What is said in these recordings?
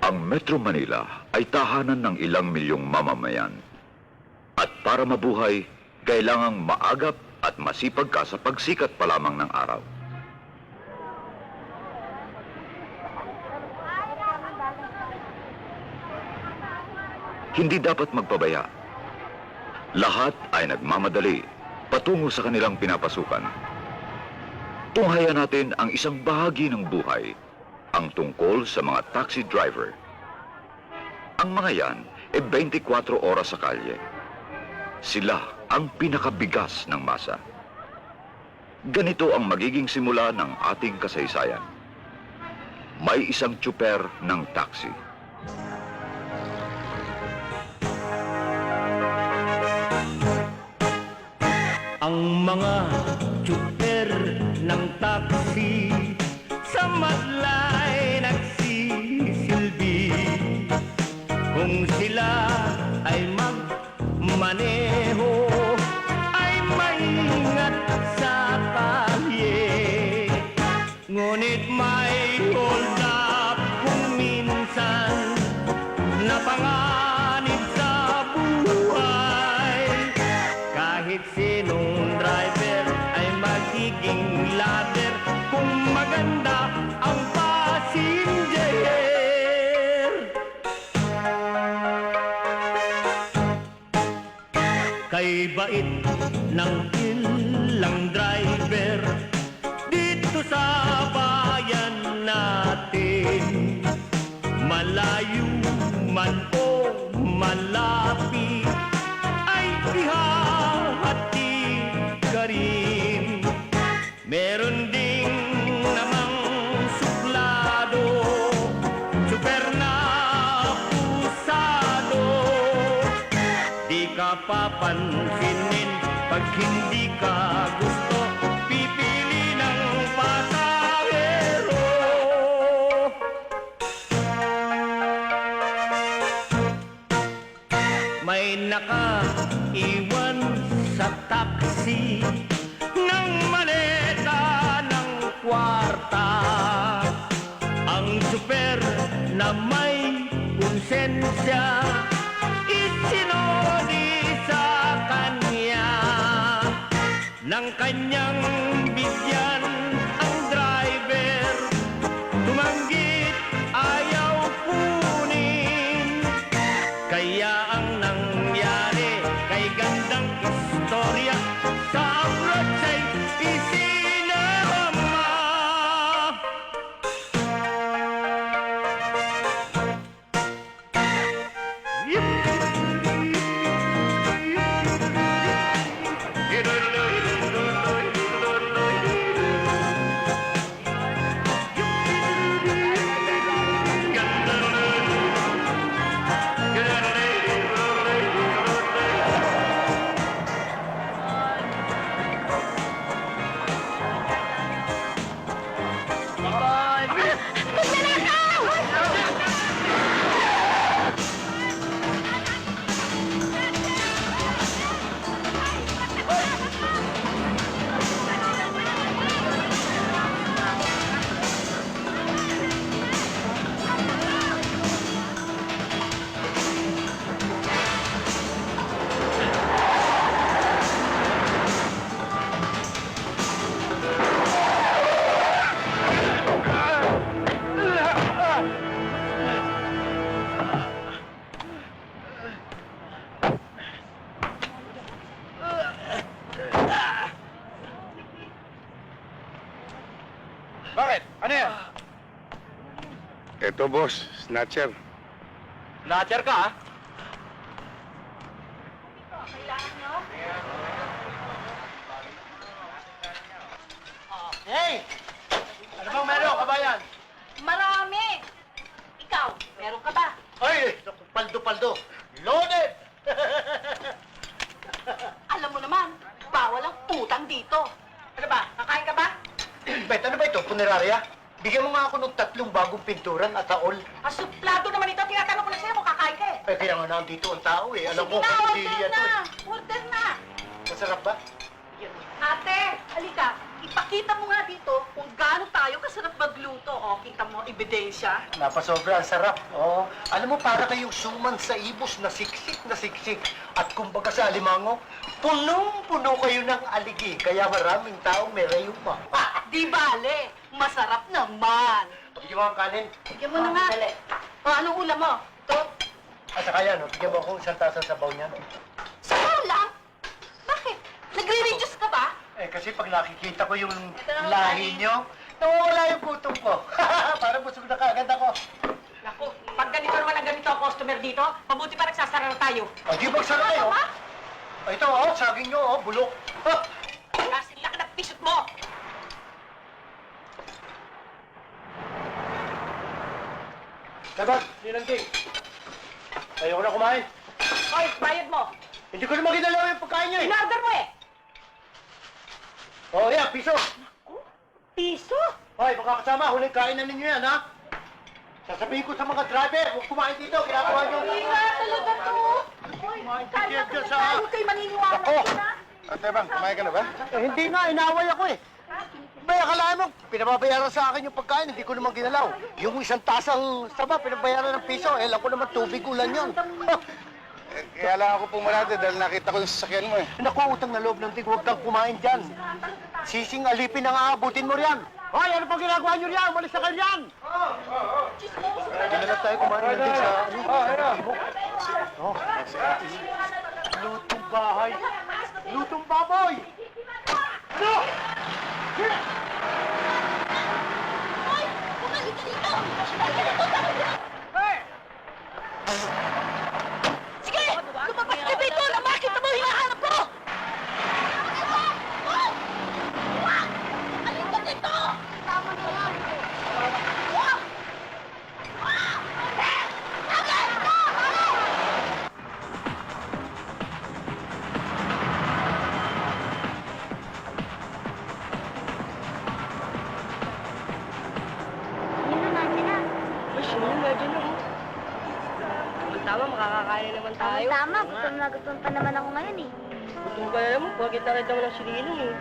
Ang Metro Manila ay tahanan ng ilang milyong mamamayan. At para mabuhay, kailangang maagap at masipag ka sa pagsikat pa lamang ng araw. Hindi dapat magpabaya. Lahat ay nagmamadali patungo sa kanilang pinapasukan. Tunghayan natin ang isang bahagi ng buhay, ang tungkol sa mga taxi driver. Ang mga yan ay 24 oras sa kalye. Sila ang pinakabigas ng masa. Ganito ang magiging simula ng ating kasaysayan. May isang tsuper ng taxi. Ang mga tsuper ng taxi sa madlay nagsisilbi. Kung sila ay magmaneho, ay maingat sa kalye. Ngunit may hold up kung minsan na panganib sa buhay. Kahit sinong driver ay magiging ladder kung maganda ang passenger. Kay bait ng ilang driver dito sa bayan natin, malayo man o malapit ay ihahati ka rin. Meron ding namang suplado, super na pusado. Di ka papansinin pag hindi ka gusto, pipili ng pasahero. May nakaiwan sa taxi ng maleta ng kwarta. Ang super na may konsensya isinodi sa kanya ng kanyang bigyan. Ang driver tumanggit, ayaw kunin. Kaya ang nangyari kay gandang istorya sa broadside isinama. Bakit? Ano yan? Eto, boss. Snatcher. Snatcher ka, ha? Hey! Ano bang meron, kabayan? Marami! Ikaw, meron ka ba? Ay! Paldo-paldo! Loaded! Alam mo naman, bawal ang utang dito. Ano ba, kakain ka ba? Bet, ano ba ito? Punerarya? Bigyan mo nga ako ng 3 bagong pinturan at taol. Suplado naman ito, tinatanong ko na sa'yo kung kakain ka eh. Eh, kaya nga nandito ang tao eh. Alam Sige mo, na, kapitiliya order to na! eh. Order na! Masarap ba? Ate, halika. Ipakita mo nga dito kung gaano tayo kasarap magluto. O, kita mo, ebidensya. Napasobra, ang sarap. Oo. Alam mo, para kayong suman sa ibos na siksik na siksik. At kumbaga sa alimango, punong-puno kayo ng aligi. Kaya maraming taong may rayuma. Di bale, masarap naman. Bigyan mo ang kanin. Bigyan mo na nga. Dali. O, anong ulam mo? Ito? At saka yan, bigyan mo akong isang tasa sabaw niyan. Sabaw lang? Bakit? Nagre-reduce ka ba? Kasi pag nakikita ko yung ang lahi kanin. nyo, nawawala yung gutom ko. Parang busog na kaagad ako. Naku, pag ganito naman ang ganito ang customer dito, mabuti pa nagsasara na tayo. O, di magsara kayo. Ano ba? Ito, saging nyo, bulok. Kasi laki ng pisot mo. Dapat, ninanting. Ayoko na kumain. Hoy, bayad mo. Hindi ko naman ginalaw yung pagkain nyo eh. In-order mo eh. Oh, yeah, piso. Piso? Hoy, mga kasama, huling kain na ninyo yan, ha? Sasabihin ko sa mga driver, huwag kumain dito, ginagawa nyo. Hindi nga talaga to. Hoy, kaya dyan ka sa- tayo kay maniniwala Ako. din ha. Ate Bang, kumain ka na ba? Hindi nga, inaway ako eh. Bay, akalain mo, pinababayaran sa akin yung pagkain, hindi ko naman ginalaw. Yung isang tasang saba, pinabayaran ng piso, alam ko naman tubig ulan yun. Kaya lang ako pumalate dahil nakita ko yung sasakyan mo eh. Naku, utang na loob ng tig, huwag kang kumain dyan. Sising alipin ang aabutin mo riyan. Hoy, ano pang ginagawa nyo riyan? Walis na kayo riyan! Hindi na lang tayo kumain ng tig sa ibo. Oh. Lutong bahay. Lutong baboy! Ano? Hoy, bumalik ka dito. Sige, lumabas ka dito na makita mo hinahanap ko. Alin ka dito? Tama na yan. Tama, makakakain naman tayo. Tama, gutom pa naman ako ngayon eh. Gutom ka na naman, bakit nakita mo ng sinilong eh.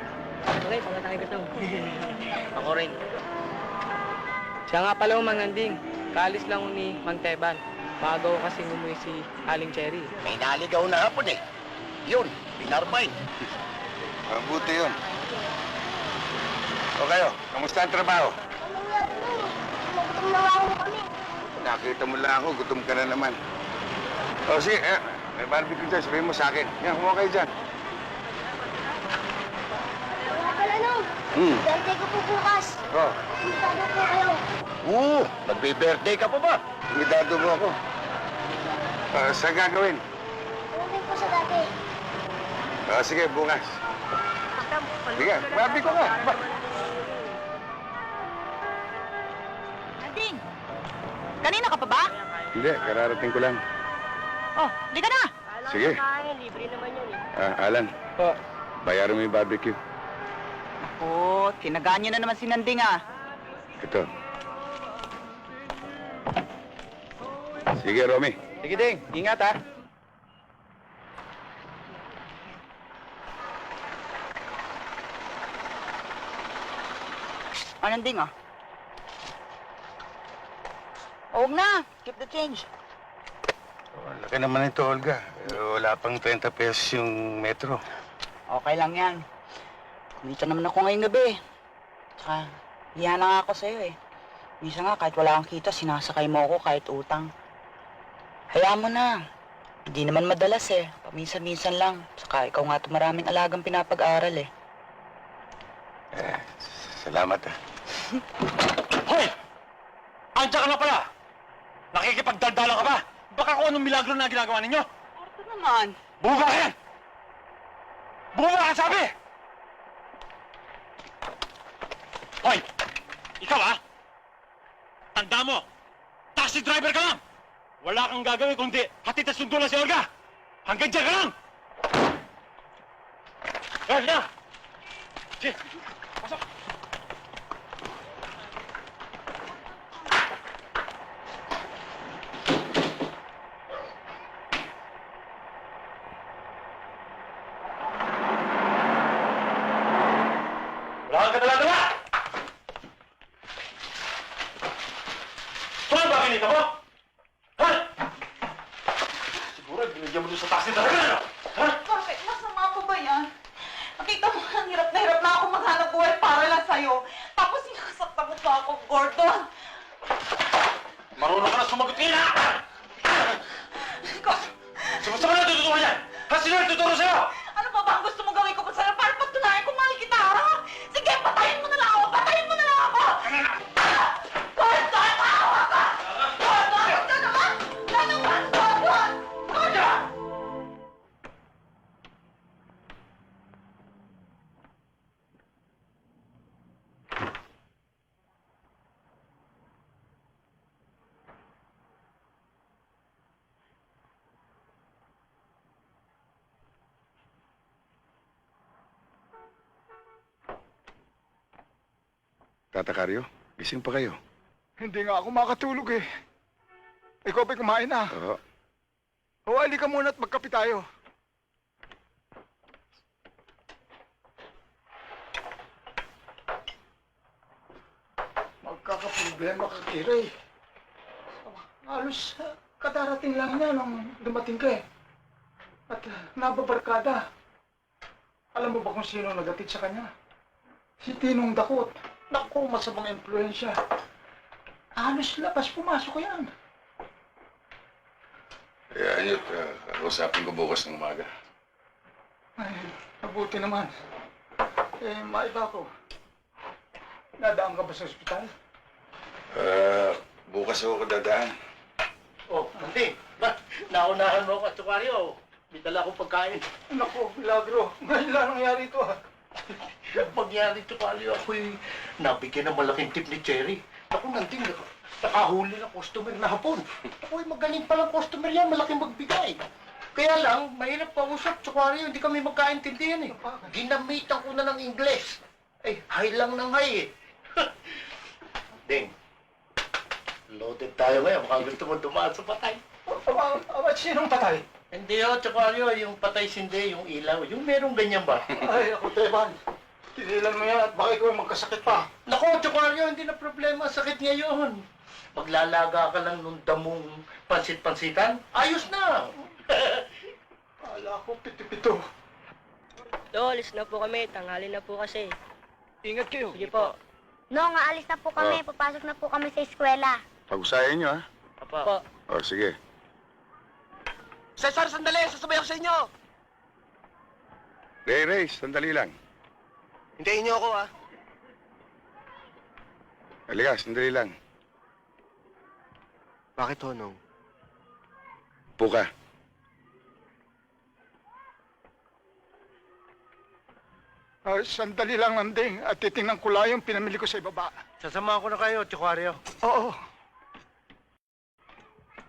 Okay, pagkatay gutom. Ako rin. Siya nga pala Mang Nanding, kaalis lang ni Mang Teban. Bago kasi umuwi si Aling Cherry. May naligaw na hapon eh. Yun, pinarbay. Mabuti yun. O kayo, kamusta ang trabaho? Gutom na ako kami. Nakita mo lang ako, gutom ka na naman. O sige, may barbecue dyan, sabihin mo sa akin. Yan, kumuha kayo dyan. Wala pala no. Birthday ko po bukas. O, Invitado po kayo. Nagbe-birthday ka pa ba? imidado mo ako. Saan gagawin? Tuloy po sa dati. O sige, bukas. Sige, barbecue ka. Nanding, kanina ka pa ba? Hindi, kararating ko lang. Oh, di ka na. Sige. Libre naman yun eh. Alan, bayaran mo yung barbecue. Oh, tinagaan niyo na naman si Nanding ah. Ito. Sige, Romy. Sige, Ding. Ingat, ha? Nanding ah. Huwag na, keep the change. Laki naman ito, Olga. Pero wala pang 30 pesos yung metro. Okay lang yan. Kumita naman ako ngayong gabi. Tsaka, hiya na nga ako sa'yo eh. Minsan nga, kahit wala kang kita, sinasakay mo ako kahit utang. Hayaan mo na. Hindi naman madalas eh. Paminsan-minsan lang. Tsaka ikaw nga ito maraming alagang pinapag-aral eh. Salamat, ah. Hoy! Andiyan ka na pala! Nakikipagdaldala ka ba? Baka kung anong milagro na ginagawa ninyo? Ito naman. Bumaba ka yan! Bumaba ka, sabi! Hoy! Ikaw ah! Tanda mo! Taxi driver ka lang! Wala kang gagawin kundi hatid at sundo lang si Olga! Hanggang dyan ka lang! Yan, yan! Sige, pasok! Wala kang kadala Nakita mo? Ha? Siguro, binigyan mo doon sa taxi talaga, ano? Ha? Bakit? Masama ko ba yan? Nakita mo, ang hirap na ako maghanap buhay para lang sa'yo. Tapos sinasaktan mo pa ako, Gordon. Marunong ka na sumagot ngayon, ha? Sumusta ka na tututukan yan? Ha? Sino ang tuturo sa'yo? Ano pa ba ang gusto mo gawin ko sa'yo para patunayan kung mahal kita, ha? Sige, patayin mo na lang ako! Patayin mo na lang ako! Gordon! Maawa ka! Gordon! Ito naman! Ito naman! Gordon! Gordon! Tata Carlo, gising pa kayo. Hindi nga ako makatulog eh. Ikaw ba'y kumain na? Oo. O, halika muna at magkape tayo. Magkakaproblema ka, Kiray. Halos kadarating lang niya nung dumating ka eh. At nababarkada. Alam mo ba kung sino nagatid sa kanya? Si Tinong Dakot. Naku, masamang impluensya. Halos labas pumasok ko yan. Kaya ayot, kausapin ko bukas ng umaga. Ay, mabuti naman. Maiba ko. Nadaan ka ba sa ospital? Bukas ako dadaan. Oh, Ante, naunahan mo ako at Tukario. May dala akong pagkain. Naku, milagro. Ngayon lang nangyari ito ah. Pagyari Tukario, ako'y nabigyan ng malaking tip ni Cherry. Ako nanting nakahuli ng customer na hapon. Ako'y magaling palang customer yan, malaking magbigay. Kaya lang, mahirap kausap, Tukario, hindi kami magkaintindihan eh. Ginamitan ko na ng Ingles. Ay, hay lang ng hay eh. Ding, loaded tayo ngayon. Baka gusto mo dumaan sa patay. Sinong patay? Hindi o, Chocario, yung patay sindi, yung ilaw. Yung merong ganyan ba? Ay, ako, Teban. Tinilan mo yan at baka ikaw ay magkasakit pa. Naku, Chocario, hindi na problema. Sakit ngayon. Maglalaga ka lang nung damong pansit-pansitan. Ayos na. Kala ko, piti-pito. Lo, alis na po kami. Tanghali na po kasi. Ingat kayo. Sige po. No, nga alis na po kami. Papasok na po kami sa eskwela. Pag-usayan nyo, ha? Po. O, sige. Cesar, sandali! Sasabay ako sa inyo! Ray, sandali lang. Hintayin niyo ako, ha? Halika, sandali lang. Bakit, Honong? Puka. Sandali lang, Nanding. At titingnan ko lang yung pinamili ko sa ibaba. Sasama ko na kayo, Chocario. Oo.